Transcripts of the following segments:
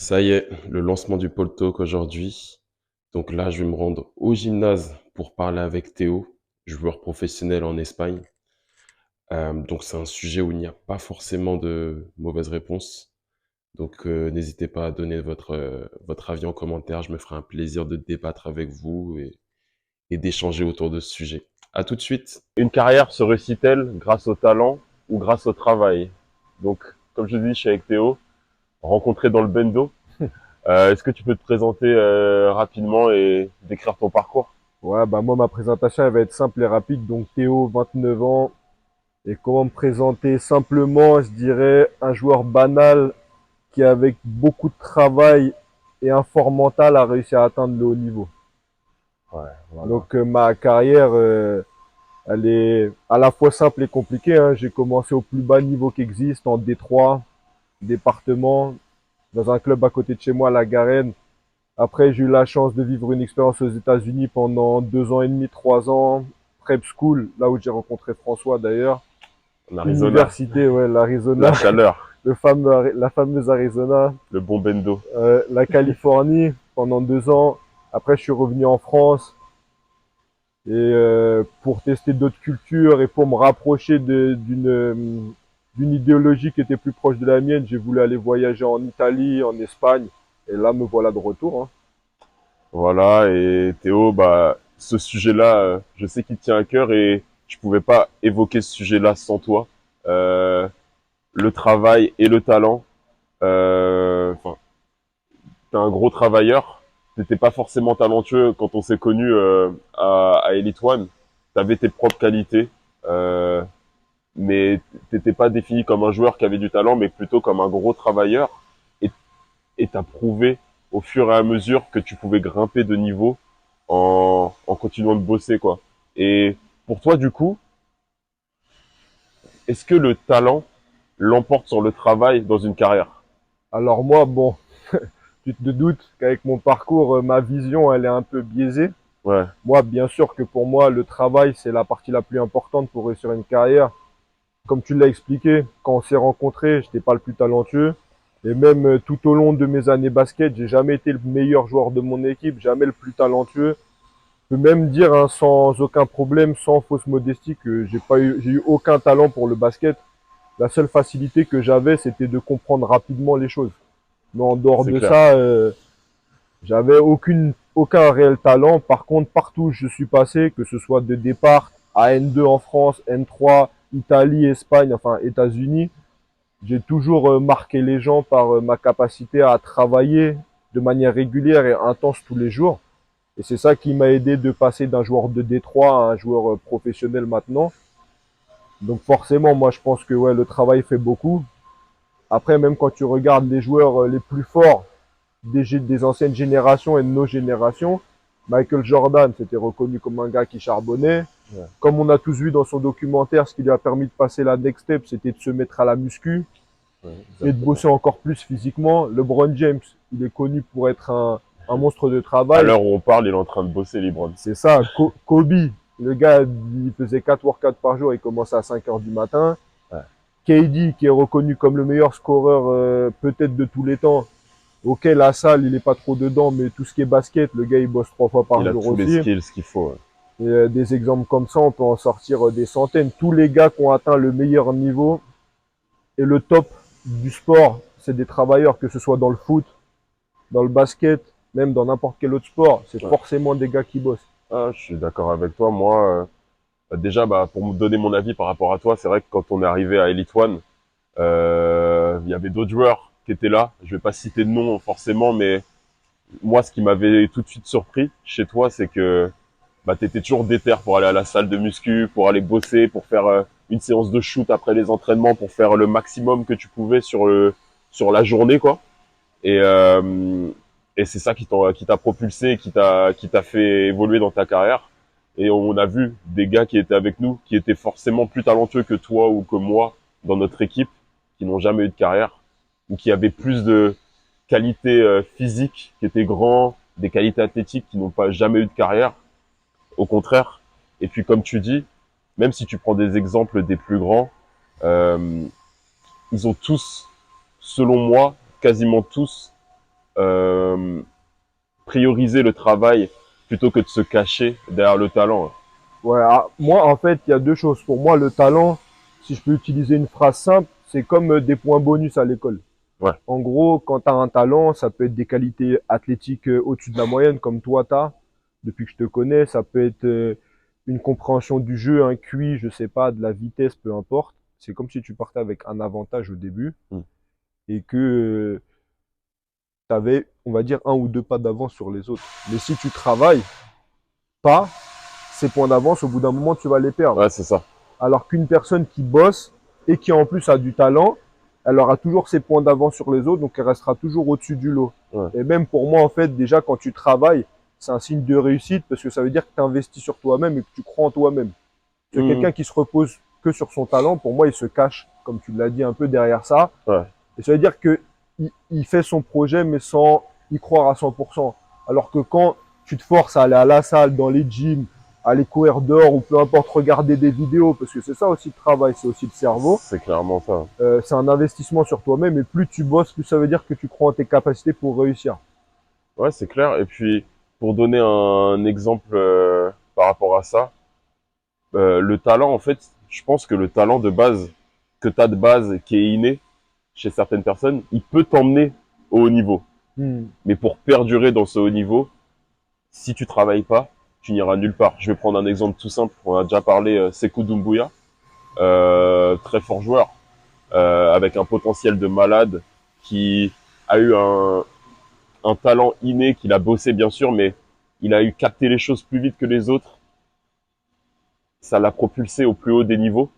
Ça y est, le lancement du Pole Talk aujourd'hui. Donc là, je vais me rendre au gymnase pour parler avec Théo, joueur professionnel en Espagne. Donc c'est un sujet où il n'y a pas forcément de mauvaises réponses. Donc n'hésitez pas à donner votre avis en commentaire. Je me ferai un plaisir de débattre avec vous et d'échanger autour de ce sujet. À tout de suite. Une carrière se réussit-elle grâce au talent ou grâce au travail? Donc, comme je dis, je suis avec Théo, rencontré dans le Bendo. Est-ce que tu peux te présenter rapidement et décrire ton parcours? Ouais, bah moi, ma présentation, elle va être simple et rapide. Donc, Théo, 29 ans. Et comment me présenter simplement, je dirais un joueur banal qui, avec beaucoup de travail et un fort mental, a réussi à atteindre le haut niveau. Ouais, voilà. Donc, ma carrière, elle est à la fois simple et compliquée, hein. J'ai commencé au plus bas niveau qui existe, en D3, département, dans un club à côté de chez moi, la Garenne. Après, j'ai eu la chance de vivre une expérience aux États-Unis pendant 2 ans et demi, 3 ans, prep school, là où j'ai rencontré François d'ailleurs. En Arizona, Université, ouais, la l'Arizona, chaleur, la fameuse Arizona, le bon Bendo. la Californie pendant 2 ans. Après, je suis revenu en France et pour tester d'autres cultures et pour me rapprocher d'une idéologie qui était plus proche de la mienne, j'ai voulu aller voyager en Italie, en Espagne, et là me voilà de retour, hein. Voilà, et Théo, bah, ce sujet-là, je sais qu'il te tient à cœur et je pouvais pas évoquer ce sujet-là sans toi. Le travail et le talent. Enfin, t'es un gros travailleur. T'étais pas forcément talentueux quand on s'est connu à Elite One. T'avais tes propres qualités, euh, mais t'étais pas défini comme un joueur qui avait du talent, mais plutôt comme un gros travailleur. Et et t'as prouvé au fur et à mesure que tu pouvais grimper de niveau en continuant de bosser, quoi. Et pour toi, du coup, est-ce que le talent l'emporte sur le travail dans une carrière? Alors moi, bon, tu te doutes qu'avec mon parcours, ma vision, elle est un peu biaisée. Ouais, Moi, bien sûr que pour moi, le travail, c'est la partie la plus importante pour réussir une carrière. Comme tu l'as expliqué, quand on s'est rencontrés, j'étais pas le plus talentueux. Et même tout au long de mes années basket, j'ai jamais été le meilleur joueur de mon équipe, jamais le plus talentueux. Je peux même dire, hein, sans aucun problème, sans fausse modestie, que j'ai eu aucun talent pour le basket. La seule facilité que j'avais, c'était de comprendre rapidement les choses. Mais en dehors c'est de clair. ça, j'avais aucun réel talent. Par contre, partout où je suis passé, que ce soit de départ à N2 en France, N3, Italie, Espagne, enfin États-Unis, j'ai toujours marqué les gens par ma capacité à travailler de manière régulière et intense tous les jours. Et c'est ça qui m'a aidé de passer d'un joueur de D3 à un joueur professionnel maintenant. Donc forcément, moi je pense que ouais, le travail fait beaucoup. Après, même quand tu regardes les joueurs les plus forts des anciennes générations et de nos générations, Michael Jordan, c'était reconnu comme un gars qui charbonnait. Ouais, Comme on a tous vu dans son documentaire, ce qui lui a permis de passer la next step, c'était de se mettre à la muscu ouais, et de exactement. bosser encore plus physiquement. LeBron James, il est connu pour être un monstre de À travail. l'heure où on parle, il est en train de bosser, LeBron. C'est ça. Kobe, le gars, il faisait 4 workouts par jour, il commençait à 5 heures du matin. Ouais. KD, qui est reconnu comme le meilleur scoreur peut-être de tous les temps. Ok, la salle, il est pas trop dedans, mais tout ce qui est basket, le gars, il bosse 3 fois par Il a jour tous les aussi. skills qu'il faut. Ouais. Et, des exemples comme ça, on peut en sortir des centaines. Tous les gars qui ont atteint le meilleur niveau et le top du sport, c'est des travailleurs, que ce soit dans le foot, dans le basket, même dans n'importe quel autre sport. C'est Ouais. forcément des gars qui bossent. Ah, je suis d'accord avec toi. Moi, déjà, bah, pour me donner mon avis par rapport à toi, c'est vrai que quand on est arrivé à Elite One, il y avait d'autres joueurs qui étaient là. Je vais pas citer de nom forcément, mais moi, ce qui m'avait tout de suite surpris chez toi, c'est que bah, tu étais toujours déter pour aller à la salle de muscu, pour aller bosser, pour faire une séance de shoot après les entraînements, pour faire le maximum que tu pouvais sur la journée, quoi. Et, euh, et c'est ça qui t'a propulsé, qui t'a fait évoluer dans ta carrière. Et on a vu des gars qui étaient avec nous, qui étaient forcément plus talentueux que toi ou que moi dans notre équipe, qui n'ont jamais eu de carrière, ou qui avaient plus de qualités physiques, qui étaient grands, des qualités athlétiques, qui n'ont pas jamais eu de carrière. Au contraire. Et puis comme tu dis, même si tu prends des exemples des plus grands, euh, ils ont tous, selon moi, quasiment tous, euh, prioriser le travail plutôt que de se cacher derrière le talent. Ouais, moi, en fait, il y a deux choses. Pour moi, le talent, si je peux utiliser une phrase simple, c'est comme des points bonus à l'école. Ouais, En gros, quand tu as un talent, ça peut être des qualités athlétiques au-dessus de la moyenne, comme toi t'as, depuis que je te connais. Ça peut être une compréhension du jeu, un QI, je sais pas, de la vitesse, peu importe. C'est comme si tu partais avec un avantage au début mm, et que tu avais, on va dire, un ou deux pas d'avance sur les autres. Mais si tu travailles pas, ces points d'avance, au bout d'un moment, tu vas les perdre. ouais, c'est ça. Alors qu'une personne qui bosse et qui en plus a du talent, elle aura toujours ses points d'avance sur les autres, donc elle restera toujours au-dessus du lot. Ouais. Et même pour moi, en fait, déjà quand tu travailles, c'est un signe de réussite parce que ça veut dire que tu investis sur toi-même et que tu crois en toi-même. Parce que Mm, quelqu'un qui se repose que sur son talent, pour moi, il se cache, comme tu l'as dit, un peu derrière ça. ouais, Et ça veut dire que il fait son projet, mais sans y croire à 100%. Alors que quand tu te forces à aller à la salle, dans les gyms, à aller courir dehors ou peu importe, regarder des vidéos, parce que c'est ça aussi le travail, c'est aussi le cerveau, c'est clairement ça. c'est un investissement sur toi-même et plus tu bosses, plus ça veut dire que tu crois en tes capacités pour réussir. Ouais, c'est clair. Et puis, pour donner un exemple par rapport à ça, le talent, en fait, je pense que le talent de base, que tu as de base, qui est inné chez certaines personnes, il peut t'emmener au haut niveau. Hmm. Mais pour perdurer dans ce haut niveau, si tu travailles pas, tu n'iras nulle part. Je vais prendre un exemple tout simple. On a déjà parlé, Sekou Doumbouya, très fort joueur, avec un potentiel de malade, qui a eu un talent inné, qu'il a bossé bien sûr, mais il a eu capté les choses plus vite que les autres. Ça l'a propulsé au plus haut des niveaux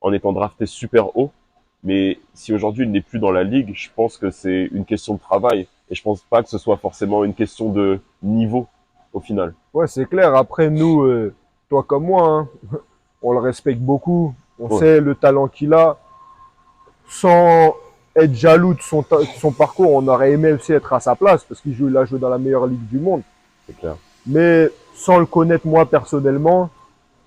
en étant drafté super haut. Mais si aujourd'hui il n'est plus dans la ligue, je pense que c'est une question de travail. Et je pense pas que ce soit forcément une question de niveau au final. Ouais, c'est clair. Après, nous, toi comme moi, hein, on le respecte beaucoup. On Ouais, sait le talent qu'il a. Sans être jaloux de son parcours, on aurait aimé aussi être à sa place parce il a joué dans la meilleure ligue du monde. c'est clair. Mais sans le connaître moi personnellement,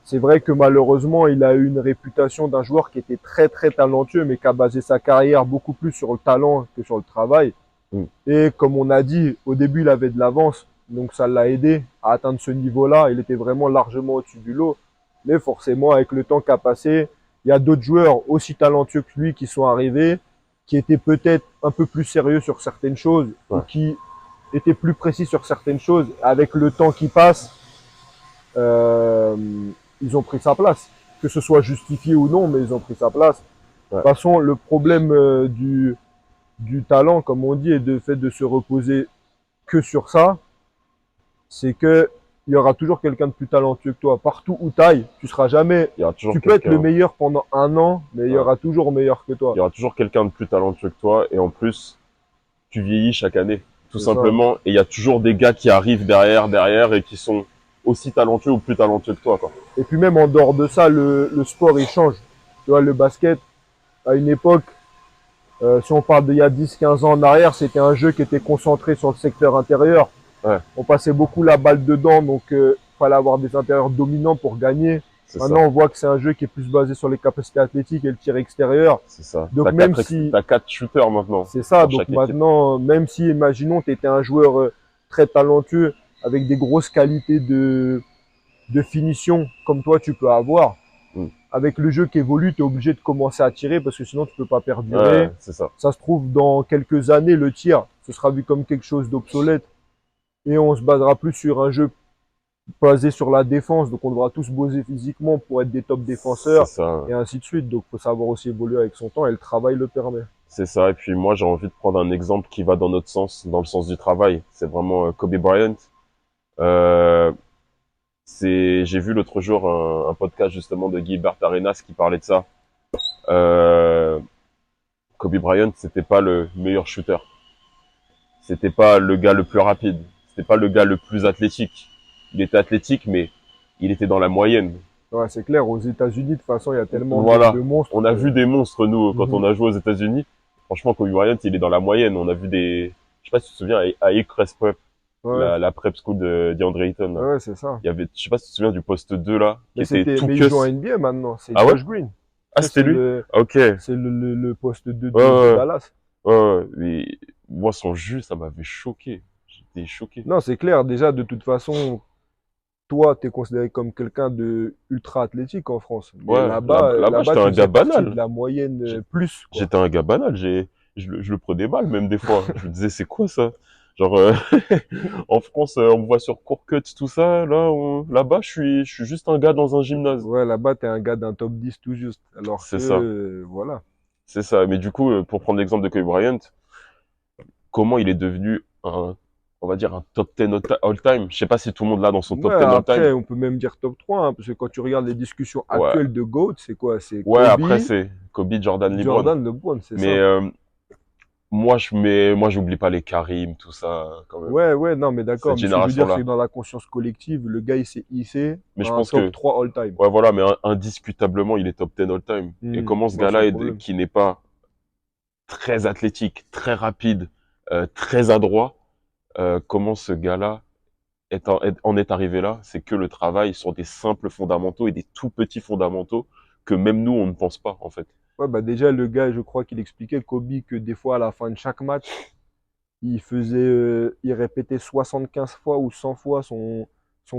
c'est vrai que malheureusement, il a eu une réputation d'un joueur qui était très très talentueux, mais qui a basé sa carrière beaucoup plus sur le talent que sur le travail. Mm. Et comme on a dit, au début, il avait de l'avance, donc ça l'a aidé à atteindre ce niveau-là. Il était vraiment largement au-dessus du lot. Mais forcément, avec le temps qui a passé, il y a d'autres joueurs aussi talentueux que lui qui sont arrivés, qui étaient peut-être un peu plus sérieux sur certaines choses ou Ouais. qui étaient plus précis sur certaines choses. Avec le temps qui passe, euh, ils ont pris sa place. Que ce soit justifié ou non, mais ils ont pris sa place. De Ouais. toute façon, le problème du talent, comme on dit, et de fait de se reposer que sur ça, c'est que il y aura toujours quelqu'un de plus talentueux que toi. Partout où t'ailles, tu seras jamais. Il y aura toujours Tu peux être le quelqu'un. meilleur pendant un an, mais il y Ouais. aura toujours meilleur que toi. Il y aura toujours quelqu'un de plus talentueux que toi. Et en plus, tu vieillis chaque année, tout C'est ça. simplement. Et il y a toujours des gars qui arrivent derrière et qui sont aussi talentueux ou plus talentueux que toi, quoi. Et puis même en dehors de ça, le sport il change. Tu vois, le basket, à une époque, si on parle d'il y a 10, 15 ans en arrière, c'était un jeu qui était concentré sur le secteur intérieur. Ouais, On passait beaucoup la balle dedans, donc fallait avoir des intérieurs dominants pour gagner. c'est ça. Maintenant, on voit que c'est un jeu qui est plus basé sur les capacités athlétiques et le tir extérieur. C'est ça. Donc même si T'as quatre shooters maintenant c'est ça, dans donc chaque équipe. maintenant, même si, imaginons, tu étais un joueur très talentueux avec des grosses qualités de finition comme toi tu peux avoir, Mm. avec le jeu qui évolue, tu es obligé de commencer à tirer parce que sinon tu peux pas Ouais, perdurer. c'est ça. Ça se trouve, dans quelques années, le tir, ce sera vu comme quelque chose d'obsolète et on se basera plus sur un jeu basé sur la défense. Donc on devra tous bosser physiquement pour être des top C'est défenseurs ça. et ainsi de suite. Donc faut savoir aussi évoluer avec son temps et le travail le permet. C'est ça. Et puis moi, j'ai envie de prendre un exemple qui va dans notre sens, dans le sens du travail. C'est vraiment Kobe Bryant. Euh, j'ai vu l'autre jour un podcast justement de Gilbert Arenas qui parlait de ça. Euh, Kobe Bryant, c'était pas le meilleur shooter. C'était pas le gars le plus rapide. C'était pas le gars le plus athlétique. Il était athlétique, mais il était dans la moyenne. Ouais, c'est clair, aux États-Unis, de toute façon, il y a tellement de Voilà. monstres On a vu des monstres, nous, quand Mhm. on a joué aux États-Unis. Franchement, Kobe Bryant, il est dans la moyenne. On a vu des, je sais pas si tu te souviens, à Hillcrest Prep, Ouais, la prep school de DeAndre Ayton, là. ouais, c'est ça. Il y avait, je sais pas si tu te souviens du poste 2, là, qui était tout Mais il joue en cuss. NBA maintenant, c'est Ah ouais? Josh Green. Ah, Tu sais, c'était lui? Ok. Ouais, c'est le poste 2 ouais, de ouais. Dallas. Ouais, ouais, mais moi, son jus, ça m'avait choqué. J'étais choqué. Non, c'est clair. Déjà, de toute façon, toi, tu es considéré comme quelqu'un de ultra athlétique en France. Mais Ouais, là-bas, là-bas, j'étais tu un gars faisais partie de banal. la moyenne J'ai- plus, quoi. J'étais un gars banal. Je le prenais mal, même des fois. Je me disais, c'est quoi ça? Genre, en France, on me voit sur Courcuts, tout ça. Là-bas, je suis juste un gars dans un gymnase. Ouais, là-bas, tu es un gars d'un top 10 tout juste. Alors que, C'est ça. voilà. C'est ça. Mais du coup, pour prendre l'exemple de Kobe Bryant, comment il est devenu on va dire un top 10 all-time? Je sais pas si tout le monde l'a dans son Ouais, top 10 all-time. après, on peut même dire top 3, hein, parce que quand tu regardes les discussions Ouais. actuelles de GOAT, c'est quoi? C'est Ouais, Kobe, après, c'est Kobe, Jordan, LeBron. Jordan, LeBron, c'est Mais, ça. moi, j'oublie pas les Karim, tout ça, quand même. Ouais, ouais, non, mais d'accord. Cette Mais ce que je veux dire, c'est que génération-là. dans la conscience collective, le gars, il s'est hissé Mais à je un pense top que, 3 all-time. ouais, voilà, mais indiscutablement, il est top 10 all-time. Et comment ce Bah, sans gars-là, problème. qui n'est pas très athlétique, très rapide, très adroit, comment ce gars-là en est arrivé là? C'est que le travail sur des simples fondamentaux et des tout petits fondamentaux que même nous, on ne pense pas, en fait. Ouais, bah déjà, le gars, je crois qu'il expliquait, Kobe, que des fois, à la fin de chaque match, il répétait 75 fois ou 100 fois son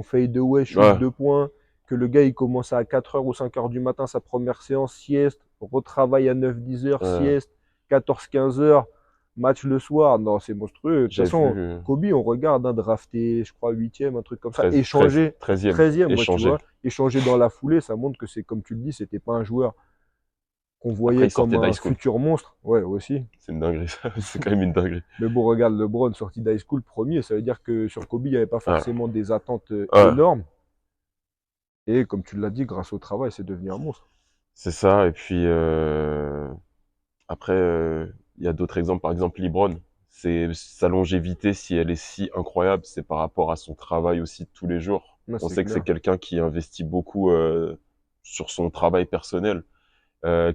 fadeaway shoot Ouais, 2 points, que le gars, il commençait à 4 heures ou 5 heures du matin, sa première séance, sieste, retravaille à 9-10 heures, euh, sieste, 14-15 heures, match le soir. Non, c'est monstrueux. De toute j'ai façon, vu Kobe, on regarde, hein, drafté, je crois, 8e, un truc comme ça, 13, échangé, 13e, 13e, ouais, tu échangé. vois, échangé dans la foulée, ça montre que c'est, comme tu le dis, c'était pas un joueur qu'on Après, voyait il comme sortait d'high un school. futur monstre. Ouais, aussi. C'est une dinguerie, ça. C'est quand même une dinguerie. Mais bon, regarde, LeBron sorti d'high school premier, ça veut dire que sur Kobe, il n'y avait pas Ouais, forcément des attentes ouais, énormes. Et comme tu l'as dit, grâce au travail, c'est devenu un monstre. c'est ça. Et puis, après, il y a d'autres exemples. Par exemple, LeBron. Sa longévité, si elle est si incroyable, c'est par rapport à son travail aussi de tous les jours. Ouais, On c'est sait que c'est clair. quelqu'un qui investit beaucoup sur son travail personnel,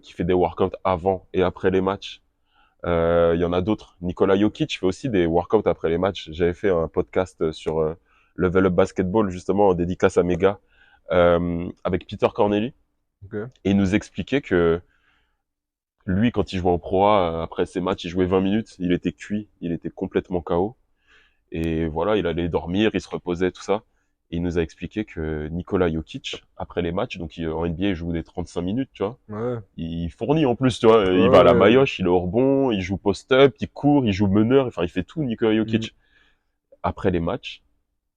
qui fait des workouts avant et après les matchs. Il y en a d'autres. Nikola Jokic fait aussi des workouts après les matchs. J'avais fait un podcast sur Level Up Basketball, justement, en dédicace à Mega, avec Peter Corneli. Ok. Et il nous expliquait que lui, quand il jouait en Pro A, après ses matchs, il jouait 20 minutes, il était cuit, il était complètement KO. Et voilà, il allait dormir, il se reposait, tout ça. Et il nous a expliqué que Nikola Jokic, après les matchs, donc en NBA, il joue des 35 minutes, tu vois. Ouais. Il fournit en plus, tu vois. Ouais, Il va à la ouais. maillotche, il est au rebond, il joue post-up, il court, il joue meneur, enfin, il fait tout, Nikola Mm. Jokic. Après les matchs,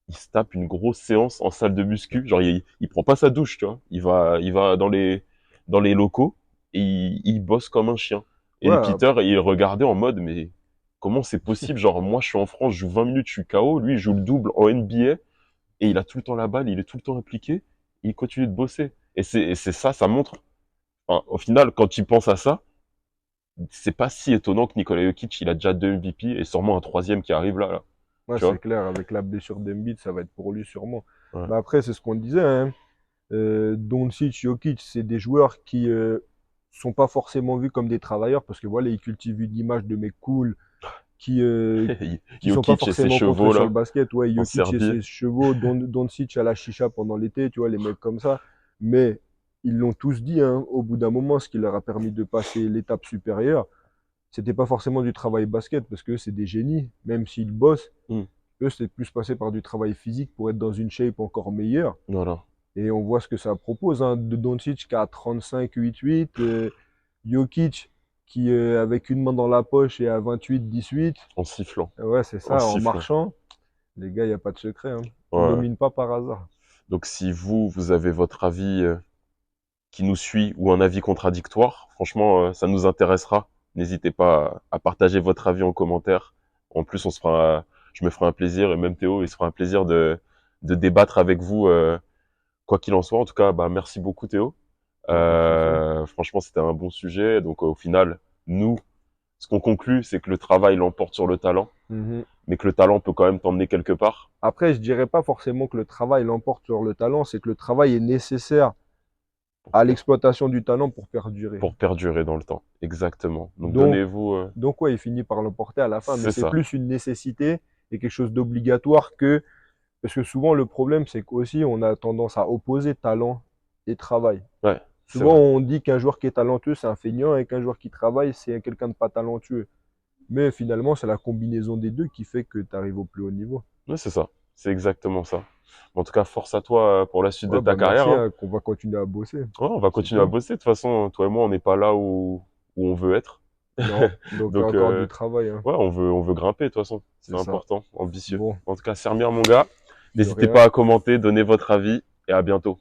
il se tape une grosse séance en salle de muscu. Genre, il prend pas sa douche, tu vois. Il va dans les locaux et il bosse comme un chien. Et Ouais, Peter, il regardait en mode, mais comment c'est possible? Genre, moi, je suis en France, je joue 20 minutes, je suis KO. Lui, il joue le double en NBA et il a tout le temps la balle, il est tout le temps impliqué. Et il continue de bosser. Et c'est ça, ça montre. Enfin, au final, quand tu penses à ça, c'est pas si étonnant que Nikola Jokic, il a déjà 2 MVP et sûrement un troisième qui arrive là. ouais, Tu c'est vois? clair. Avec la blessure d'Embiid, ça va être pour lui sûrement. Ouais. Mais après, c'est ce qu'on disait, hein. Doncic, Jokic, c'est des joueurs qui sont pas forcément vus comme des travailleurs parce que voilà, ils cultivent une image de mecs cool qui, qui sont pas Jokic et ses forcément concentrés chevaux sur le là, basket. Ouais, en Jokic et Serbie. ses chevaux, Doncic à la chicha pendant l'été, tu vois, les mecs comme ça. Mais ils l'ont tous dit, hein, au bout d'un moment, ce qui leur a permis de passer l'étape supérieure, c'était pas forcément du travail basket parce que c'est des génies, même s'ils bossent. Hmm. Eux, c'est plus passé par du travail physique pour être dans une shape encore meilleure. Voilà. Et on voit ce que ça propose, hein. De Doncic qui a 35-8-8, Jokic qui avec une main dans la poche et à 28-18. En sifflant. Ouais, c'est En ça, en sifflant. marchant. Les gars, il n'y a pas de secret, hein. On Ouais. domine pas par hasard. Donc si vous avez votre avis qui nous suit ou un avis contradictoire, franchement, ça nous intéressera. N'hésitez pas à partager votre avis en commentaire. En plus, je me ferai un plaisir, et même Théo, il se fera un plaisir de débattre avec vous, quoi qu'il en soit. En tout cas, bah, merci beaucoup Théo. Il n'y a pas de souci. Franchement, c'était un bon sujet. Donc au final, nous, ce qu'on conclut, c'est que le travail l'emporte sur le talent, Mhm. mais que le talent peut quand même t'emmener quelque part Après, je dirais pas forcément que le travail l'emporte sur le talent, c'est que le travail est nécessaire à l'exploitation du talent pour perdurer. pour perdurer dans le temps. Exactement. Donc Donc, donnez-vous, donc ouais, il finit par l'emporter à la fin, mais c'est c'est ça. plus une nécessité et quelque chose d'obligatoire que parce que souvent le problème c'est qu'aussi on a tendance à opposer talent et travail. Ouais, c'est Souvent vrai. on dit qu'un joueur qui est talentueux c'est un feignant et qu'un joueur qui travaille c'est quelqu'un de pas talentueux. Mais finalement, c'est la combinaison des deux qui fait que tu arrives au plus haut niveau. Ouais, c'est ça. C'est exactement ça. En tout cas, force à toi pour la suite de Ouais, ta bah carrière, merci, hein. hein, qu'on va continuer à bosser. Ouais, on va C'est continuer à tout. bosser. De toute façon, toi et moi, on n'est pas là où on veut être. Non, donc il y a Donc, encore du travail, hein. ouais, on veut grimper de toute façon. C'est C'est ça. important, ambitieux. Bon, En tout cas, serre bien mon gars. de N'hésitez rien. pas à commenter, donner votre avis et à bientôt.